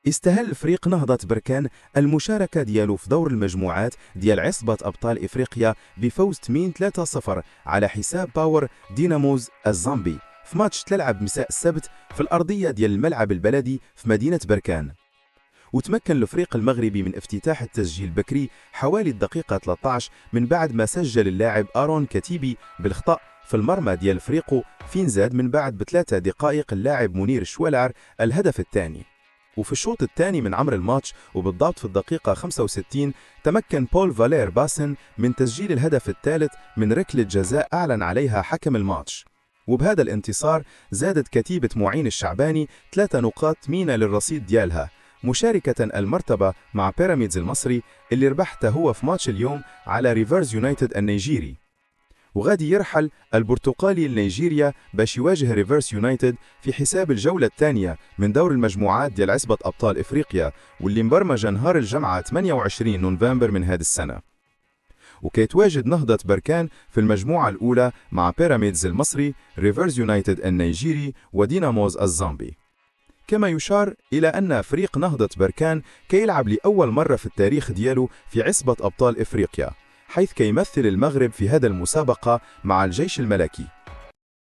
استهل فريق نهضة بركان المشاركة ديالو في دور المجموعات ديال عصبة أبطال إفريقيا بفوز 8-3 على حساب باور ديناموز الزامبي في ماتش تلعب مساء السبت في الأرضية ديال الملعب البلدي في مدينة بركان. وتمكن الفريق المغربي من افتتاح التسجيل بكري حوالي الدقيقة 13 من بعد ما سجل اللاعب آرون كتيبي بالخطأ في المرمى ديال فريقه، فين زاد من بعد ب3 دقائق اللاعب منير شوالعر الهدف الثاني. وفي الشوط الثاني من عمر الماتش وبالضبط في الدقيقة 65 تمكن بول فالير باسن من تسجيل الهدف الثالث من ركلة جزاء أعلن عليها حكم الماتش. وبهذا الانتصار زادت كتيبة معين الشعباني 3 نقاط ثمينة للرصيد ديالها، مشاركة المرتبة مع بيراميدز المصري اللي ربحته هو في ماتش اليوم على ريفرز يونايتد النيجيري. وغادي يرحل البرتقالي لنيجيريا باش يواجه ريفرس يونايتد في حساب الجولة الثانية من دور المجموعات ديال عصبة أبطال إفريقيا، واللي مبرمجة نهار الجمعة 28 نوفمبر من هذه السنة. وكيتواجد نهضة بركان في المجموعة الأولى مع بيراميدز المصري، ريفرس يونايتد النيجيري، وديناموز الزامبي. كما يشار إلى أن فريق نهضة بركان كيلعب لأول مرة في التاريخ ديالو في عصبة أبطال إفريقيا، حيث كيمثل المغرب في هذا المسابقة مع الجيش الملكي.